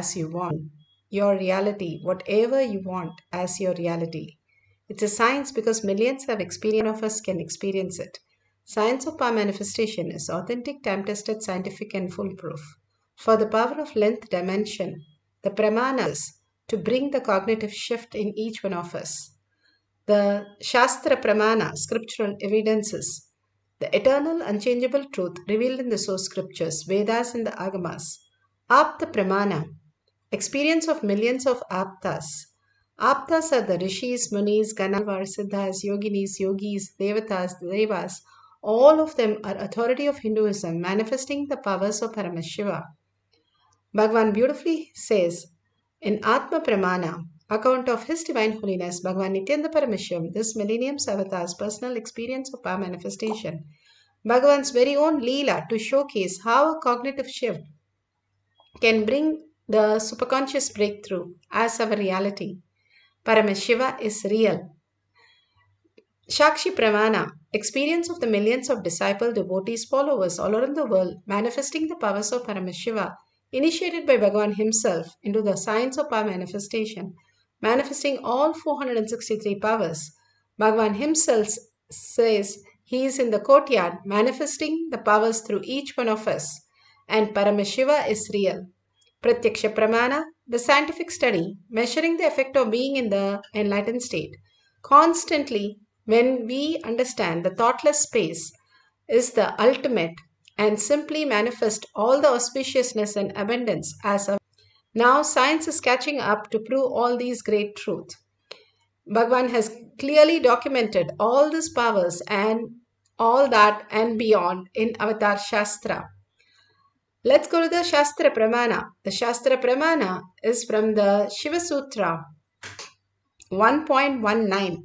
as you want. Your reality, whatever you want as your reality. It's a science because millions have experienced, none of us can experience it. Science of power manifestation is authentic, time-tested, scientific and foolproof. For the power of length dimension, the pramanas to bring the cognitive shift in each one of us. The Shastra Pramana, scriptural evidences, the eternal, unchangeable truth revealed in the source scriptures, Vedas and the Agamas. Apta Pramana, experience of millions of Aptas. Aptas are the Rishis, Munis, Ganalvar, Siddhas, Yoginis, Yogis, Devatas, Devas. All of them are authority of Hinduism, manifesting the powers of Paramashiva. Bhagavan beautifully says in Atma Pramana, account of His Divine Holiness, Bhagavan Nithyananda Paramashivam, this millennium's avatar's personal experience of power manifestation. Bhagavan's very own Leela to showcase how a cognitive shift can bring the superconscious breakthrough as our reality. Paramashiva is real. Shakshi Pramana, experience of the millions of disciple devotees, followers all around the world, manifesting the powers of Paramashiva, initiated by Bhagavan himself into the science of power manifestation, manifesting all 463 powers. Bhagavan himself says he is in the courtyard, manifesting the powers through each one of us, and Paramashiva is real. Pratyaksha Pramana, the scientific study, measuring the effect of being in the enlightened state. Constantly, when we understand the thoughtless space is the ultimate and simply manifest all the auspiciousness and abundance as our. Now science is catching up to prove all these great truths. Bhagavan has clearly documented all these powers and all that and beyond in Avatar Shastra. Let's go to the Shastra Pramana. The Shastra Pramana is from the Shiva Sutra 1.19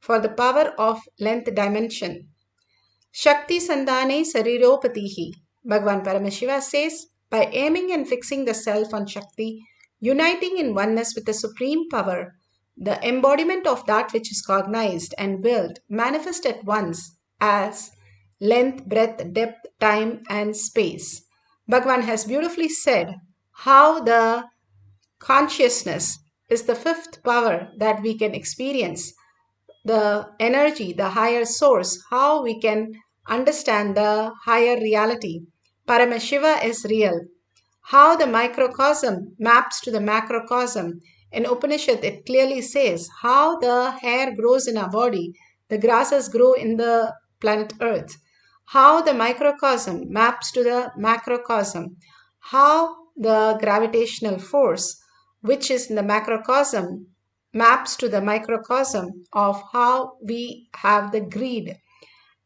for the power of length dimension. Shakti Sandhane Sariropatihi. Bhagavan Paramashiva says, by aiming and fixing the self on Shakti, uniting in oneness with the supreme power, the embodiment of that which is cognized and willed manifest at once as length, breadth, depth, time and space. Bhagavan has beautifully said how the consciousness is the fifth power that we can experience. The energy, the higher source, how we can understand the higher reality. Paramashiva is real. How the microcosm maps to the macrocosm. In Upanishad, it clearly says how the hair grows in our body, the grasses grow in the planet Earth. How the microcosm maps to the macrocosm. How the gravitational force, which is in the macrocosm, maps to the microcosm of how we have the greed.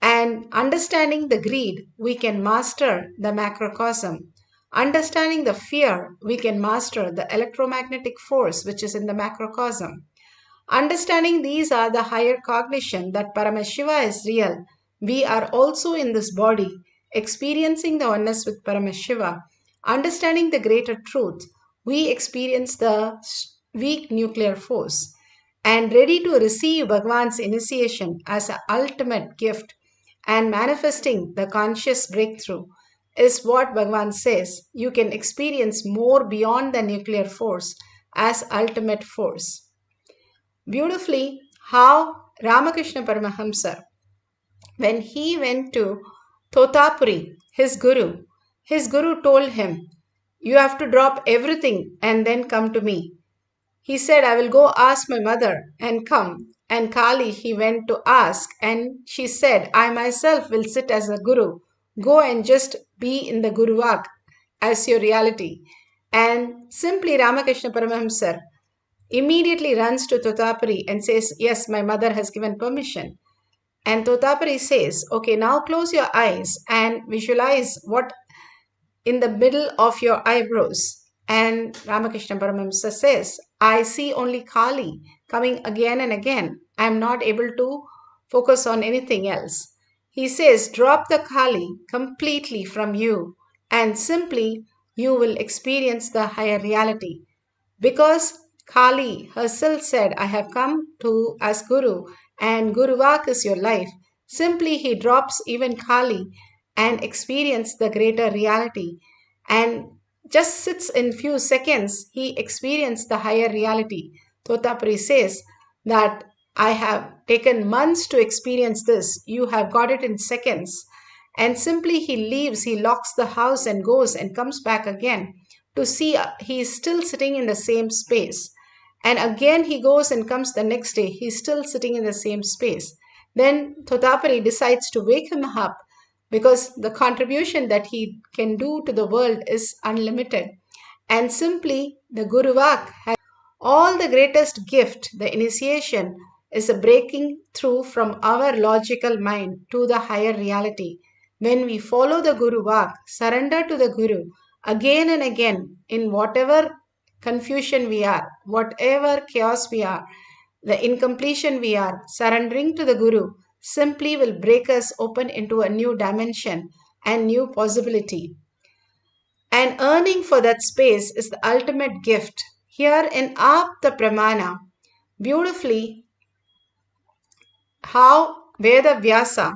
And understanding the greed, we can master the macrocosm. Understanding the fear, we can master the electromagnetic force which is in the macrocosm. Understanding these are the higher cognition that Paramashiva is real. We are also in this body, experiencing the oneness with Paramashiva. Understanding the greater truth, we experience the weak nuclear force and ready to receive Bhagavan's initiation as an ultimate gift and manifesting the conscious breakthrough is what Bhagavan says. You can experience more beyond the nuclear force as ultimate force. Beautifully, how Ramakrishna Paramahamsa, when he went to Totapuri, his guru told him, you have to drop everything and then come to me. He said, I will go ask my mother and come. And Kali he went to ask and she said, I myself will sit as a guru. Go and just be in the Guruvak as your reality. And simply Ramakrishna Paramahamsa immediately runs to Totapuri and says, yes, my mother has given permission. And Totapuri says, okay, now close your eyes and visualize what in the middle of your eyebrows. And Ramakrishna Paramahamsa says, I see only Kali coming again and again. I am not able to focus on anything else. He says, drop the Kali completely from you and simply you will experience the higher reality. Because Kali herself said, I have come to as Guru and Guruvak is your life. Simply he drops even Kali and experience the greater reality. And just sits in few seconds, he experienced the higher reality. Totapuri says that I have taken months to experience this. You have got it in seconds. And simply he leaves, he locks the house and goes and comes back again to see he is still sitting in the same space. And again he goes and comes the next day, he's still sitting in the same space. Then Totapari decides to wake him up because the contribution that he can do to the world is unlimited. And simply the Guru Vak has all the greatest gift, the initiation, is a breaking through from our logical mind to the higher reality. When we follow the Guru Vak, surrender to the Guru again and again in whatever confusion we are, whatever chaos we are, the incompletion we are, surrendering to the Guru simply will break us open into a new dimension and new possibility. And earning for that space is the ultimate gift. Here in Apta Pramana, beautifully, how Veda Vyasa,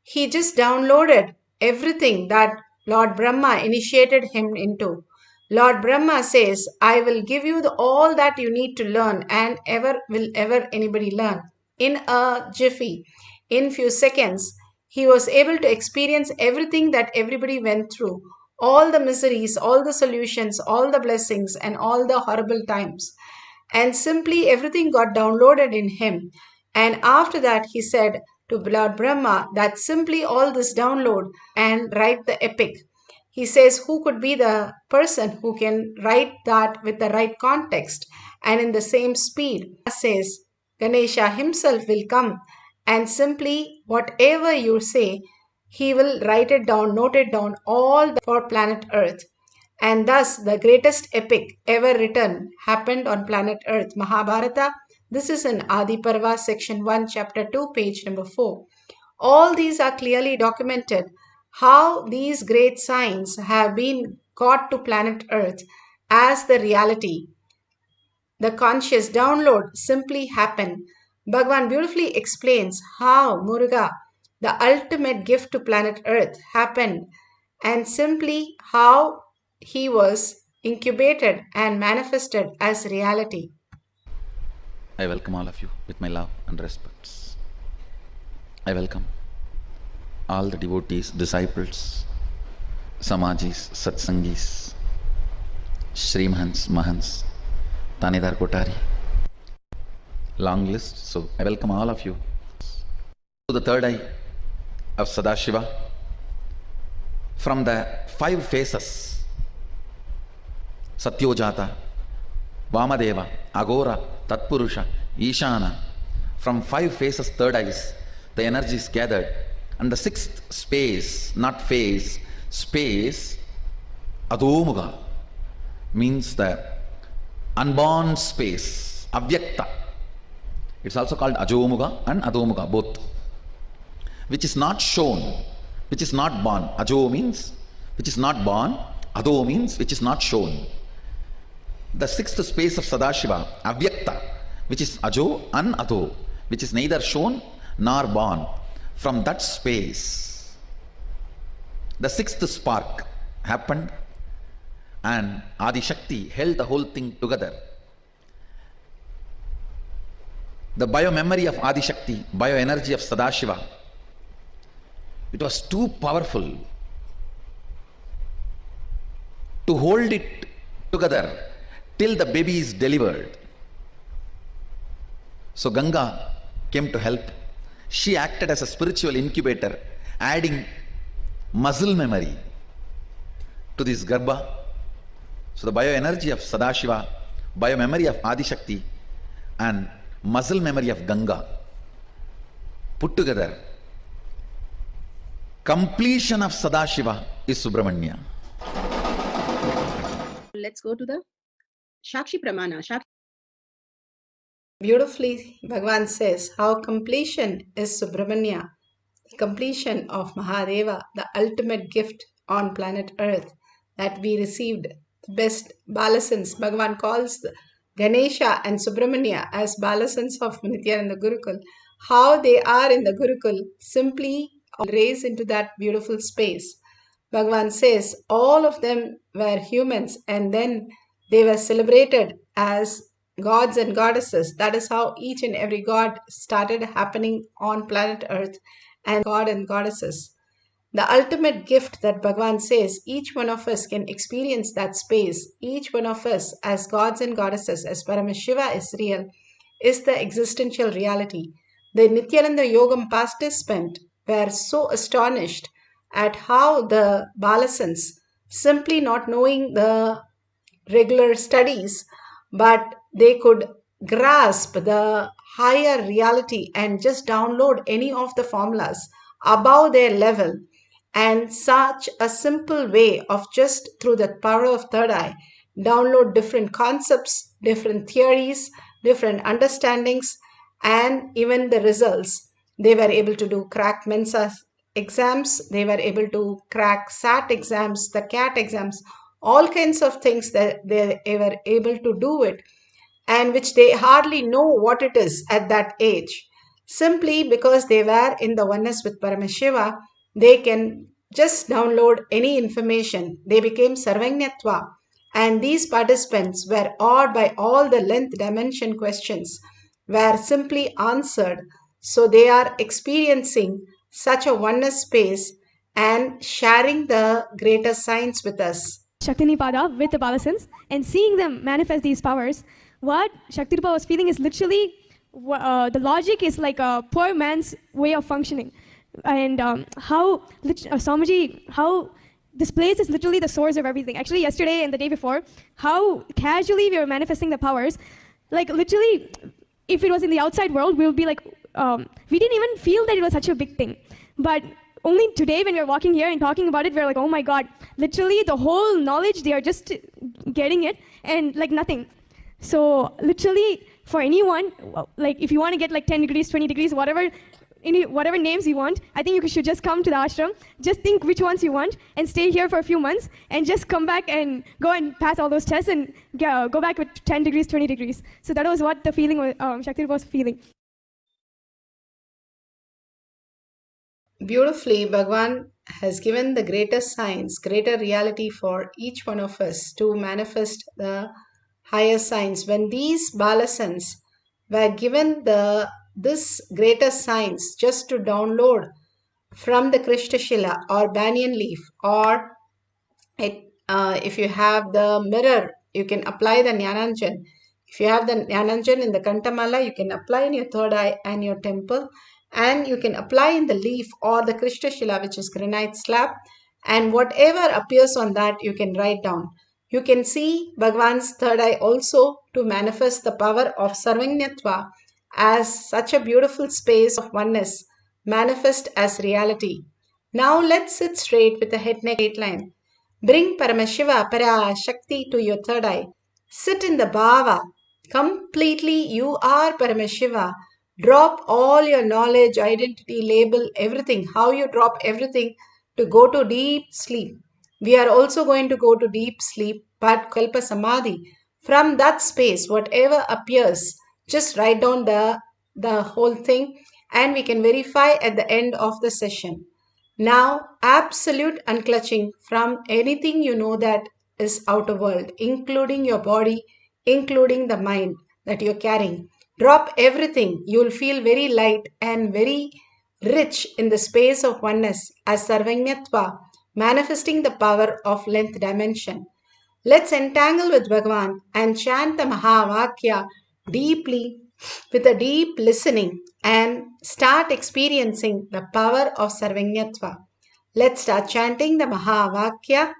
he just downloaded everything that Lord Brahma initiated him into. Lord Brahma says, I will give you all that you need to learn and ever anybody learn. In a jiffy, in few seconds, he was able to experience everything that everybody went through. All the miseries, all the solutions, all the blessings, and all the horrible times. And simply everything got downloaded in him. And after that, he said to Lord Brahma that simply all this download and write the epic. He says, who could be the person who can write that with the right context and in the same speed? He says, Ganesha himself will come and simply whatever you say, he will write it down, note it down, all for planet Earth. And thus, the greatest epic ever written happened on planet Earth, Mahabharata. This is in Adi Parva, section 1, chapter 2, page number 4. All these are clearly documented how these great signs have been got to planet Earth as the reality. The conscious download simply happened. Bhagavan beautifully explains how Muruga, the ultimate gift to planet Earth, happened and simply how he was incubated and manifested as reality. I welcome all of you with my love and respects. I welcome all the devotees, disciples, Samajis, Satsangis, Shrimahans, Mahans, Tanidar Kotari. Long list, so I welcome all of you to the third eye of Sadashiva. From the 5 phases, Satyojata, Vamadeva, Agora, Tatpurusha, Ishana, from 5 phases, third eyes, the energy is gathered. And the 6th space, not phase, space, Adomuga, means the unborn space, Avyakta. It's also called Ajomuga and Adomuga, both. Which is not shown, which is not born. Ajo means which is not born, Ado means which is not shown. The 6th space of Sadashiva, Avyakta, which is Ajo and Ado, which is neither shown nor born. From that space, the 6th spark happened and Adi Shakti held the whole thing together. The bio-memory of Adi Shakti, bio-energy of Sadashiva, it was too powerful to hold it together till the baby is delivered. So Ganga came to help. She acted as a spiritual incubator, adding muscle memory to this Garbha. So the bioenergy of Sadashiva, biomemory of Adi Shakti, and muscle memory of Ganga put together. Completion of Sadashiva is Subramanya. Let's go to the Shakshi Pramana. Beautifully, Bhagavan says how completion is Subramanya, the completion of Mahadeva, the ultimate gift on planet Earth that we received, the best balasans. Bhagavan calls Ganesha and Subramanya as balasans of Nithyananda Gurukul. How they are in the Gurukul simply raise into that beautiful space. Bhagavan says all of them were humans and then they were celebrated as gods and goddesses. That is how each and every god started happening on planet Earth, and god and goddesses. The ultimate gift that Bhagavan says each one of us can experience that space, each one of us as gods and goddesses, as Paramashiva is real, is the existential reality. The Nithyananda Yogam participant were so astonished at how the Balasans, simply not knowing the regular studies, but they could grasp the higher reality and just download any of the formulas above their level. And such a simple way of just through the power of third eye, download different concepts, different theories, different understandings, and even the results. They were able to do crack Mensa exams, they were able to crack SAT exams, the CAT exams, all kinds of things that they were able to do it, and which they hardly know what it is at that age. Simply because they were in the oneness with Paramashiva, they can just download any information. They became Sarvanyatva, and these participants were awed by all the length dimension questions were simply answered. So they are experiencing such a oneness space and sharing the greater science with us. Shaktinipada with the Balasans and seeing them manifest these powers, what Shaktirupa was feeling is literally the logic is like a poor man's way of functioning. And how Swamiji, how this place is literally the source of everything. Actually, yesterday and the day before, how casually we were manifesting the powers. Like literally, if it was in the outside world, we would be like, we didn't even feel that it was such a big thing. But only today when we are walking here and talking about it, we're like, oh my God, literally the whole knowledge, they are just getting it and like nothing. So literally for anyone, like if you want to get like 10 degrees, 20 degrees, whatever names you want, I think you should just come to the ashram, just think which ones you want and stay here for a few months and just come back and go and pass all those tests and go back with 10 degrees, 20 degrees. So that was what the feeling was, Shakti was feeling. Beautifully, Bhagavan has given the greater science, greater reality for each one of us to manifest the higher science. When these Balasans were given this greater science just to download from the Krishnashila or banyan leaf, or if you have the mirror, you can apply the Jnananjan. If you have the Jnananjan in the Kantamala, you can apply in your third eye and your temple. And you can apply in the leaf or the Krishnashila, which is granite slab, and whatever appears on that you can write down. You can see Bhagavan's third eye also to manifest the power of Sarvanyatva as such a beautiful space of oneness, manifest as reality. Now let's sit straight with the head neck straight line. Bring Paramashiva, Parashakti to your third eye. Sit in the bhava. Completely you are Paramashiva. Drop all your knowledge, identity, label, everything. How you drop everything to go to deep sleep. We are also going to go to deep sleep, but Kalpa Samadhi. From that space, whatever appears, just write down the whole thing and we can verify at the end of the session. Now, absolute unclutching from anything you know that is outer world, including your body, including the mind that you're carrying. Drop everything. You'll feel very light and very rich in the space of oneness as Sarvanyatva, manifesting the power of length dimension. Let's entangle with Bhagavan and chant the Mahavakya deeply with a deep listening and start experiencing the power of Sarvanyatva. Let's start chanting the Mahavakya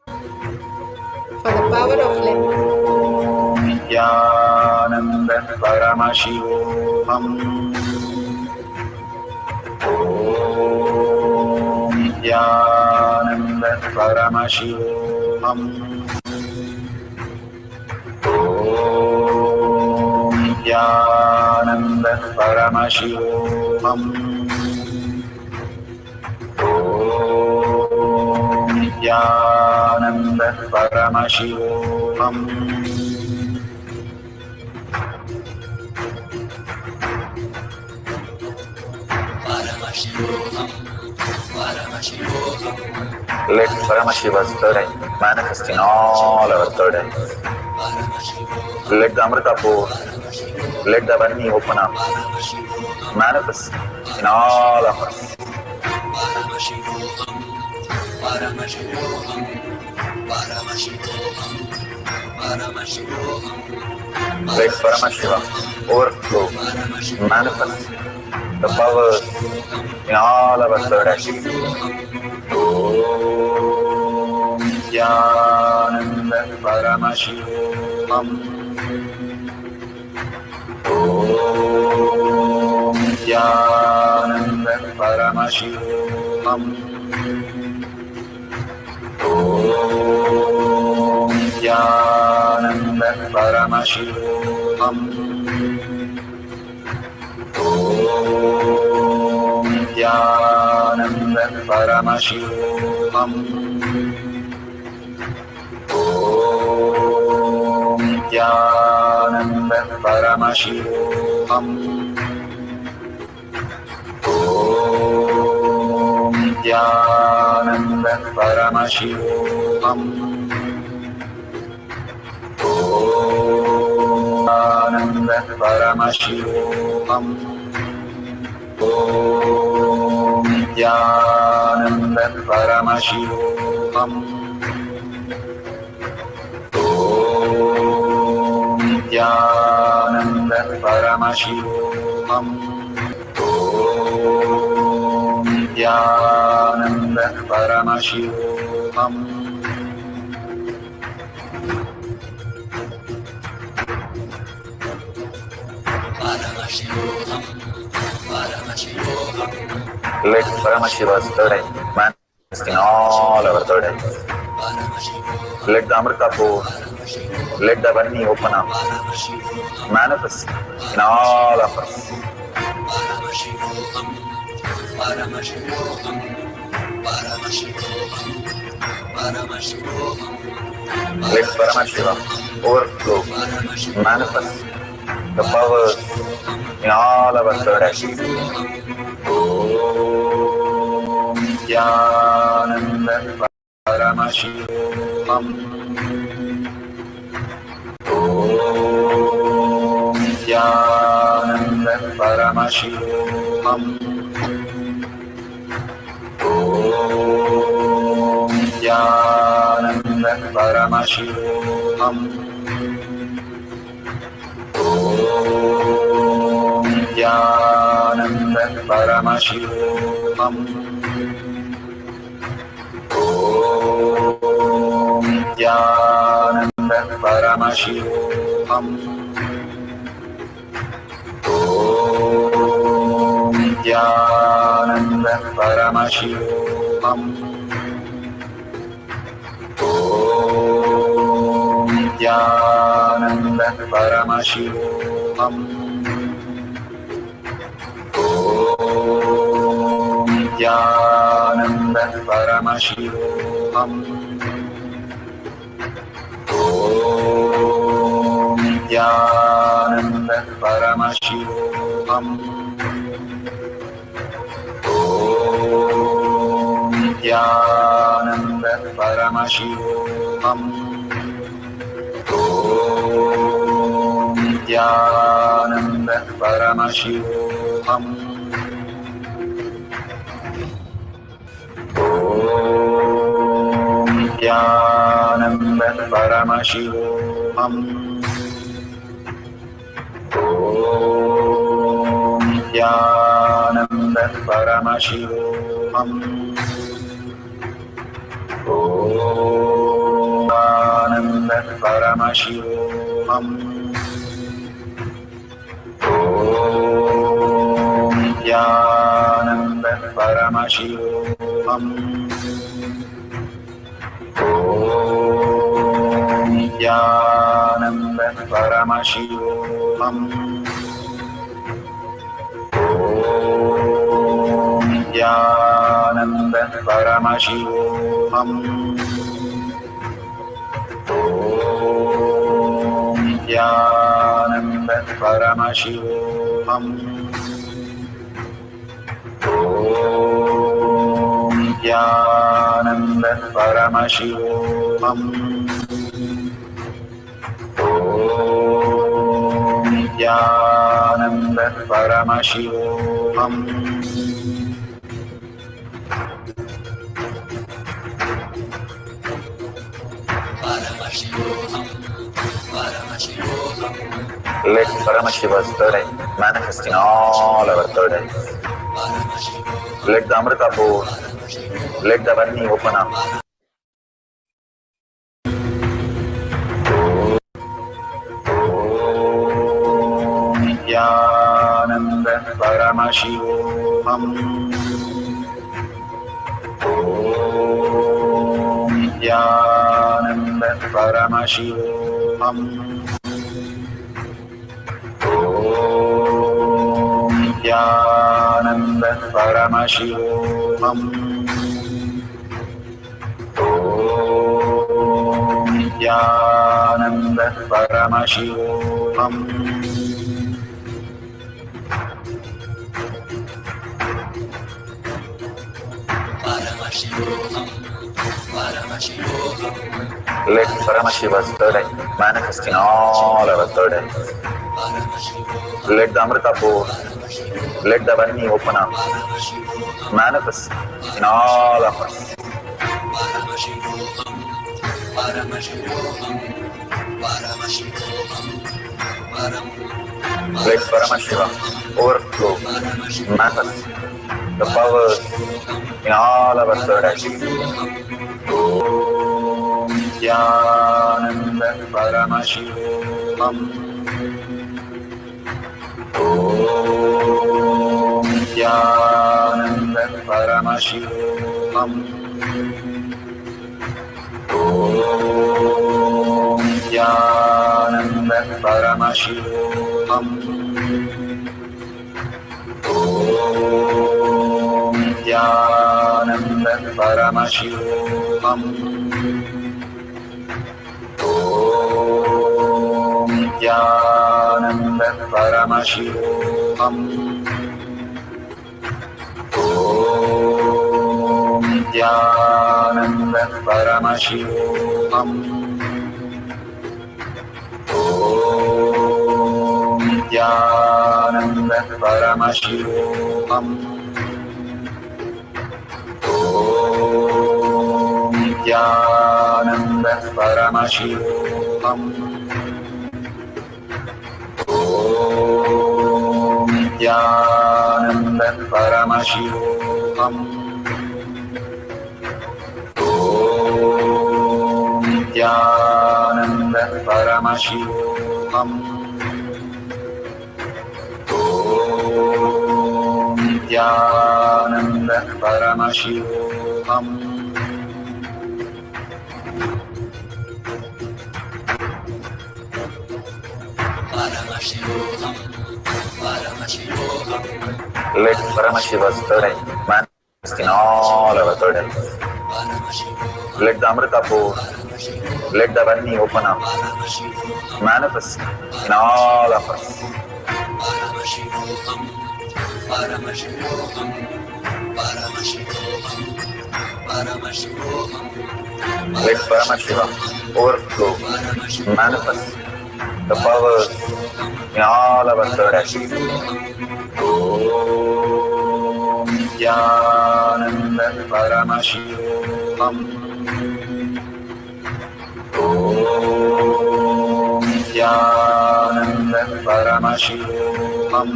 for the power of length. Nithyananda Paramashivoham. Nithyananda Paramashivoham. Nithyananda Paramashivoham. Nithyananda Paramashivoham. Paramashivoham, Let Paramashiva's third eye manifest in all our third eyes. Let the Amrita pour, let the Varni open up, manifest in all of us. Let Paramashiva overflow, manifest the powers in all our third eyes. Om Nithyananda Paramashivam. Om Nithyananda Paramashivam. Om Nithyananda Paramashivam. Om Nithyananda Paramashivam. Om Nithyananda Paramashivoham. Om Nithyananda Paramashivoham. Om Nithyananda Paramashivoham. Om Nithyananda Paramashivoham. Om Nithyananda Paramashivoham. Om Nithyananda Paramashivoham. Let Paramashiva's third eye manifest in all our third eyes. Let the Amrita pour, let the Varni open up, manifest in all of us. Let Paramashiva overflow, manifest the powers in all our third eyes. Om Nithyananda Paramashivam. Om Nithyananda Paramashivam. Om Nithyananda Paramashivam. Om Nithyananda Paramashivam. Om Nithyananda Paramashivoham. Om Nithyananda Paramashivoham. Om Nithyananda Paramashivoham. Om Nithyananda Paramashivoham. Om Nithyananda Paramashivoham. Om Nithyananda Paramashivoham. Om Nithyananda Paramashivoham. Om Nithyananda Paramashivoham. Om Nithyananda Paramashivoham. Om Nithyananda Paramashivoham. Om Nithyananda Paramashivoham. Om Nithyananda Paramashivoham. Om Nithyananda Paramashivoham. Om Nithyananda Paramashivoham. Om Paramashivoham. Om Nithyananda Paramashivoham. Let Paramashiva's third eye manifest in all our third eyes. Let the Amrita pour, let the Varni open up. Om Nithyananda Paramashivoham. Om Nithyananda Paramashivoham. Om Nithyananda Paramashivoham. Om Nithyananda Paramashivoham. Let Paramashiva's third eye manifest in all our third eyes. Let the Amrita pour, let the Varni open up, manifest in all of us. Let Paramashiva overflow, manifest the powers in all our third eyes. Om Nithyananda Paramashivoham. Om Nithyananda Paramashivoham. Om Nithyananda Paramashivoham. Om Nithyananda Paramashivoham. Om Nithyananda Paramashivoham. Om Nithyananda Paramashivoham. Om Nithyananda Paramashivoham. Om Nithyananda Paramashivoham. Om Nithyananda Paramashivoham. Om Nithyananda Paramashivoham. Om Nithyananda Paramashivoham. Let Paramashiva's third eye manifest in all our third eyes. Let the Amrita pour, let the Varni open up, manifest in all of us. Let Paramashiva overflow, manifest the powers in all our third eyes. Om Nithyananda Paramashivoham. Om Nithyananda Paramashivoham.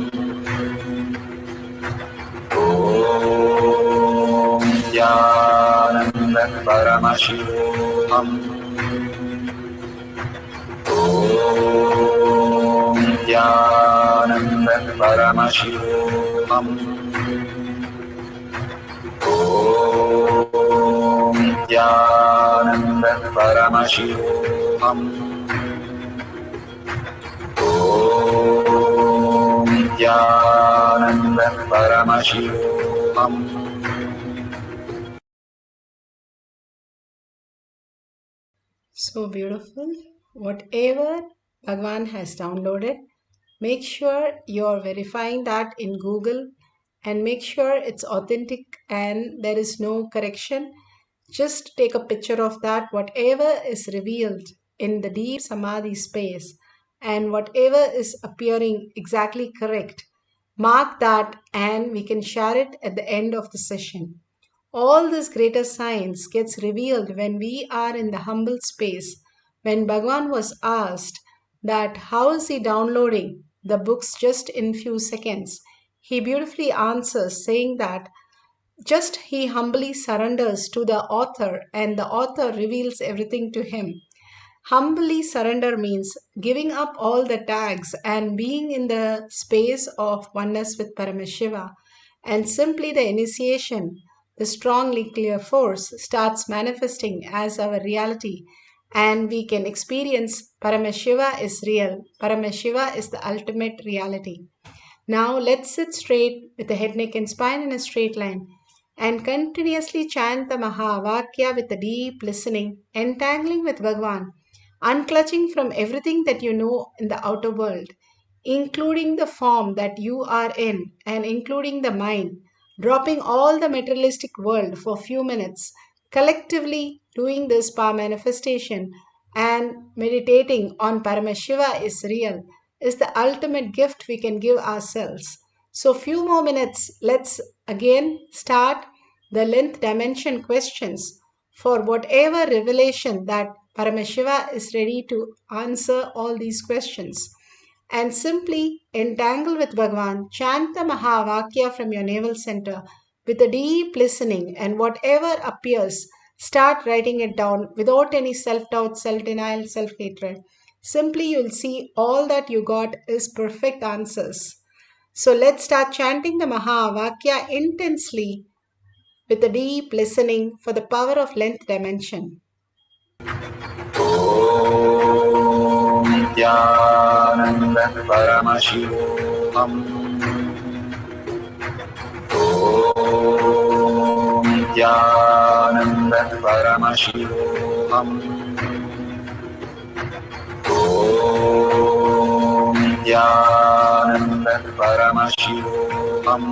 Om Nithyananda Paramashivoham. Om Nithyananda Paramashivoham. Om Nithyananda Paramashivoham. Om Nithyananda Paramashivoham. So beautiful. Whatever Bhagwan has downloaded, make sure you're verifying that in Google and make sure it's authentic and there is no correction. Just take a picture of that, whatever is revealed in the deep samadhi space and whatever is appearing exactly correct. Mark that and we can share it at the end of the session. All this greater science gets revealed when we are in the humble space. When Bhagwan was asked that how is he downloading the books just in few seconds, he beautifully answers saying that just he humbly surrenders to the author and the author reveals everything to him. Humbly surrender means giving up all the tags and being in the space of oneness with Paramashiva. And simply the initiation, the strongly clear force, starts manifesting as our reality. And we can experience Paramashiva is real. Paramashiva is the ultimate reality. Now let's sit straight with the head, neck, and spine in a straight line and continuously chant the Mahavakya with a deep listening, entangling with Bhagwan, unclutching from everything that you know in the outer world, including the form that you are in and including the mind, dropping all the materialistic world for a few minutes, collectively doing this power manifestation and meditating on Paramashiva is real is the ultimate gift we can give ourselves. So few more minutes, let's again start the length dimension questions for whatever revelation that Paramashiva is ready to answer all these questions. And simply entangle with Bhagwan, chant the Mahavakya from your navel center with a deep listening, and whatever appears, start writing it down without any self-doubt, self-denial, self-hatred. Simply you'll see all that you got is perfect answers. So let's start chanting the Mahavakya intensely with a deep listening for the power of length dimension. Nithyananda Paramashivoham. Nithyananda Paramashivoham. Nithyananda Paramashivoham.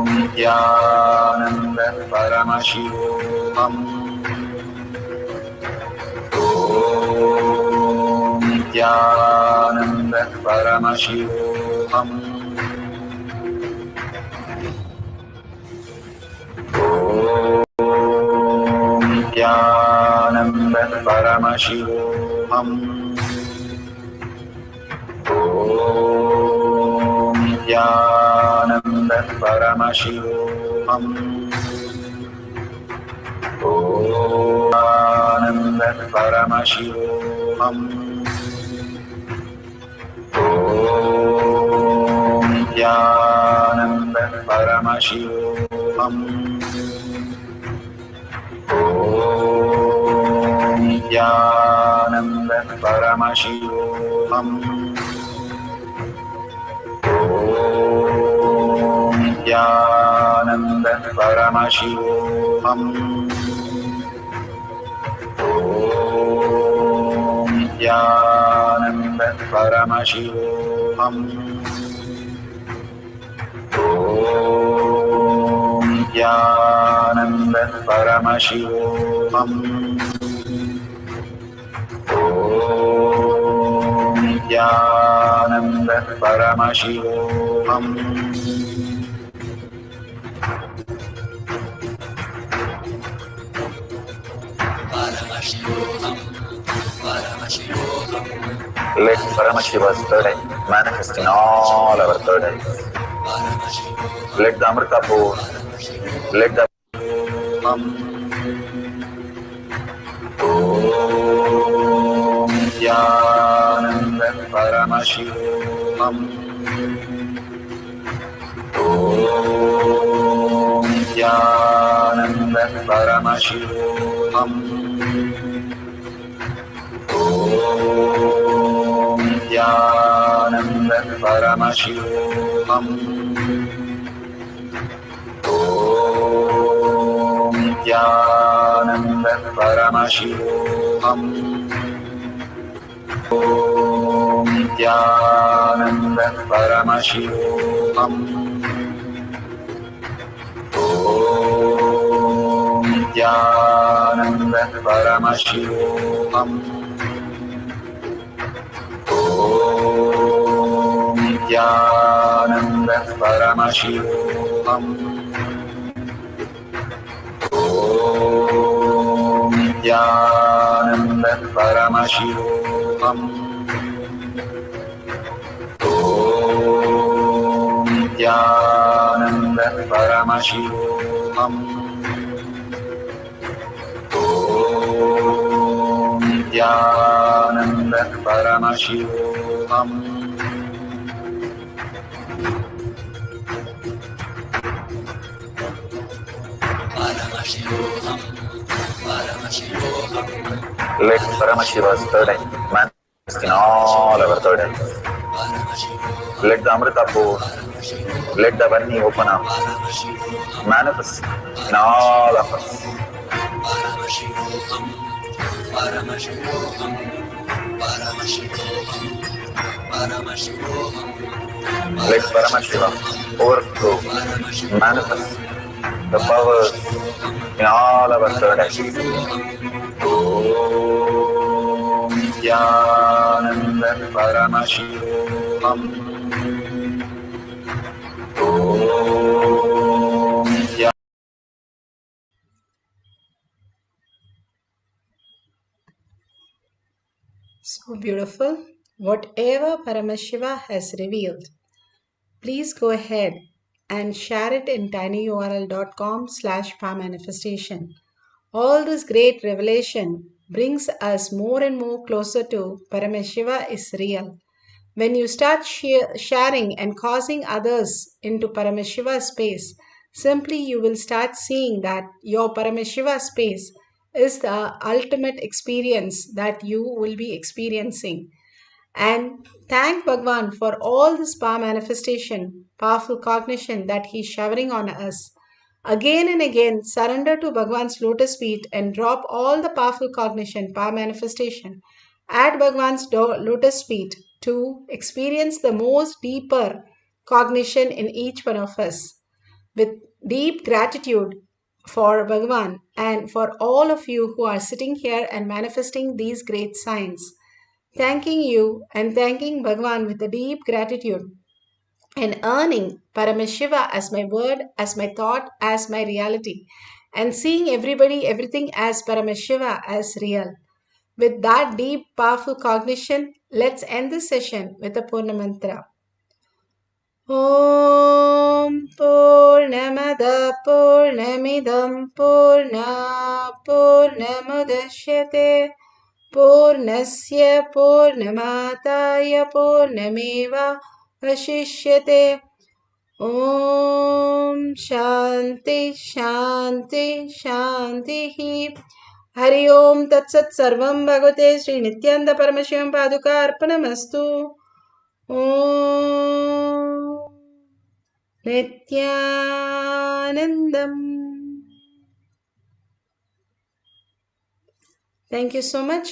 Nithyananda Paramashivoham. Nithyananda Paramashivoham. Nithyananda Paramashivoham. Nithyananda Paramashivoham. Nithyananda Paramashivoham. Nithyananda Paramashivoham. Nithyananda Paramashivoham. Nithyananda Paramashivoham. Nithyananda Paramashivoham. Nithyananda Paramashivoham. Nithyananda Paramashivoham. Let Paramashiva's third eye manifest in all our third eyes. Let the Amrita pour, let the Om Nithyananda Paramashivoham. Om Nithyananda Paramashivoham. Om Nithyananda Paramashivoham. Om Nithyananda Paramashivoham. Om Nithyananda Paramashivoham. Om Nithyananda Paramashivoham. Om Nithyananda Paramashivoham. Om Nithyananda Paramashivoham. Om Nithyananda Paramashivoham. Om Nithyananda Paramashivoham. Let Paramashiva's third eye manifest in all our third eyes. Let the Amrita pour, let the Varni open up, manifest in all of us. Let Paramashiva overflow, manifest the powers in all our third eyes. Om Nithyananda Paramashivoham. Om Nithyananda. So beautiful. Whatever Paramashiva has revealed, please go ahead and share it in tinyurl.com/powermanifestation. All this great revelation brings us more and more closer to Paramashiva is real. When you start sharing and causing others into Paramashiva space, simply you will start seeing that your Paramashiva space is the ultimate experience that you will be experiencing. And thank Bhagwan for all this power manifestation, powerful cognition that He's showering on us. Again and again, surrender to Bhagwan's lotus feet and drop all the powerful cognition, power manifestation at Bhagwan's lotus feet to experience the most deeper cognition in each one of us. With deep gratitude for Bhagwan and for all of you who are sitting here and manifesting these great signs. Thanking you and thanking Bhagwan with a deep gratitude and earning Paramashiva as my word, as my thought, as my reality, and seeing everybody, everything as Paramashiva as real. With that deep, powerful cognition, let's end this session with a Purna Mantra. Om Purnamada Purnamidam Purna Purnamudashyate Purnasya Purnamataya Purnameva Vashishyate. Om Shanti Shanti Shanti. Hari Om Tat Sat Sarvam Bhagavate Sri Nithyananda Paramashivam Paduka Arpanamastu. Om Nithyanandam. Thank you so much.